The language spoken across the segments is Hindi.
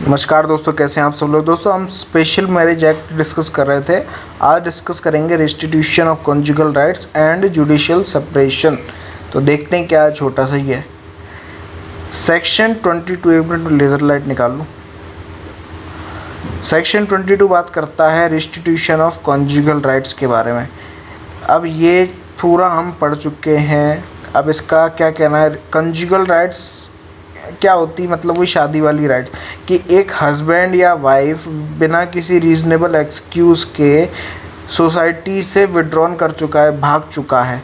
नमस्कार दोस्तों, कैसे हैं आप सब लोग। दोस्तों हम स्पेशल मैरिज एक्ट डिस्कस कर रहे थे। आज डिस्कस करेंगे restitution of conjugal rights and judicial separation. तो देखते हैं क्या छोटा सा ही है। सेक्शन 22, एक मिनट लेज़र लाइट निकाल लूँ। सेक्शन 22 बात करता है रेस्टिट्यूशन ऑफ कॉन्जुगल राइट्स के बारे में। अब ये पूरा हम पढ़ चुके हैं। अब इसका क्या कहना है, कॉन्जुगल राइट्स क्या होती, मतलब वही शादी वाली राइट्स कि एक हस्बैंड या वाइफ बिना किसी रीज़नेबल एक्सक्यूज़ के सोसाइटी से विड्रॉन कर चुका है, भाग चुका है,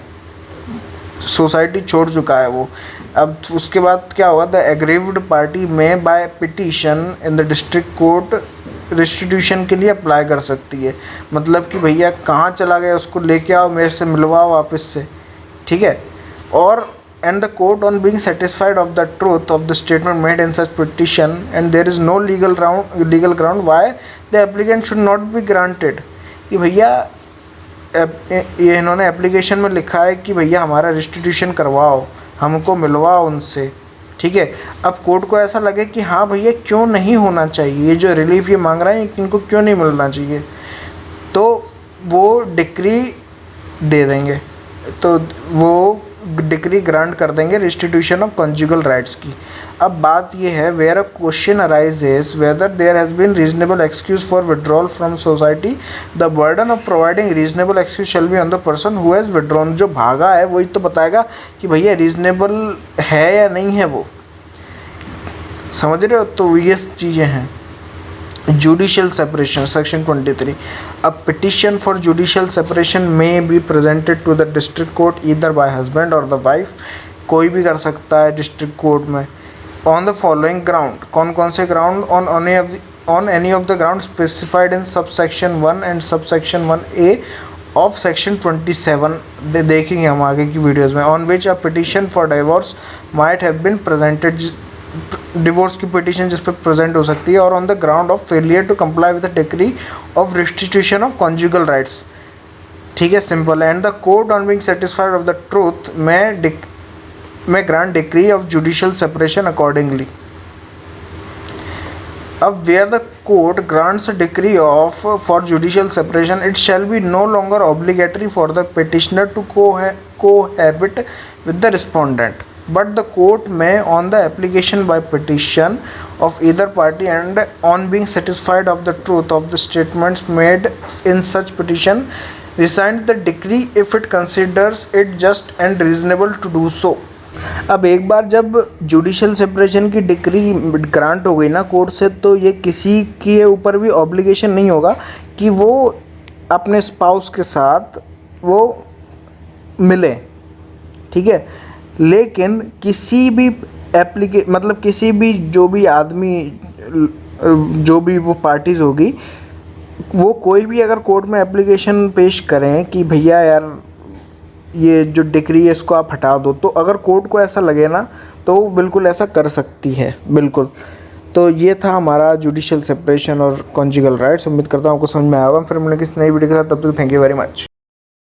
सोसाइटी छोड़ चुका है वो। अब उसके बाद क्या होगा, द एग्रीव्ड पार्टी में by petition in the district court restitution के लिए अप्लाई कर सकती है। मतलब कि भैया कहाँ चला गया, उसको लेके आओ, मेरे से मिलवाओ वापस से, ठीक है। और and the court on being satisfied of the truth of the statement made in such petition and there is no legal ground why the applicant should not be granted। कि भैया ये इन्होंने एप्लीकेशन में लिखा है कि भैया हमारा रेस्टिट्यूशन करवाओ, हमको मिलवाओ उनसे, ठीक है। अब कोर्ट को ऐसा लगे कि हाँ भैया क्यों नहीं होना चाहिए, ये जो रिलीफ ये मांग रहे हैं इनको क्यों नहीं मिलना चाहिए, तो वो डिक्री दे देंगे, तो वो डिक्री ग्रांट कर देंगे रेस्टिट्यूशन ऑफ कॉन्जुगल राइट्स की। अब बात यह है, where a question arises whether there has been reasonable excuse for withdrawal from society, the burden of providing reasonable excuse shall be on the person who has withdrawn. जो भागा है वही तो बताएगा कि भैया रीजनेबल है या नहीं है, वो समझ रहे हो। तो ये चीज़ें हैं। Judicial separation, section 23. A petition for judicial separation may be presented to the district court either by husband or the wife, कोई भी कर सकता है district court में, on the following ground। कौन कौन से ground? on any of the grounds specified in subsection 1 and subsection 1A of section 27। देखेंगे हम आगे की वीडियोस में। on which a petition for divorce might have been presented, divorce की पिटीशन जिस पर प्रेजेंट हो सकती है। और on the ground of failure to comply with the decree of restitution of conjugal rights, ठीक है, simple. And the court on being satisfied of the truth में grant decree of judicial separation accordingly. अब where the court grants decree of for judicial separation, it shall be no longer obligatory for the petitioner to cohabit with the respondent, but the court may on the application by petition of either party and on being satisfied of the truth of the statements made in such petition rescind the decree if it considers it just and reasonable to do so। अब एक बार जब जुडिशियल सेपरेशन की डिक्री ग्रांट हो गई ना कोर्ट से, तो ये किसी के ऊपर भी ऑब्लिगेशन नहीं होगा कि वो अपने स्पाउस के साथ वो मिले, ठीक है। लेकिन किसी भी मतलब किसी भी जो भी आदमी, जो भी वो पार्टीज़ होगी, वो कोई भी अगर कोर्ट में एप्लीकेशन पेश करें कि भैया यार ये जो डिक्री है इसको आप हटा दो, तो अगर कोर्ट को ऐसा लगे ना तो वो बिल्कुल ऐसा कर सकती है, बिल्कुल। तो ये था हमारा जुडिशियल सेपरेशन और कॉन्जुगल राइट्स। उम्मीद करता हूँ आपको समझ में आया होगा। फिर मिलेंगे किसी नई वीडियो के साथ, तब तक थैंक यू वेरी मच।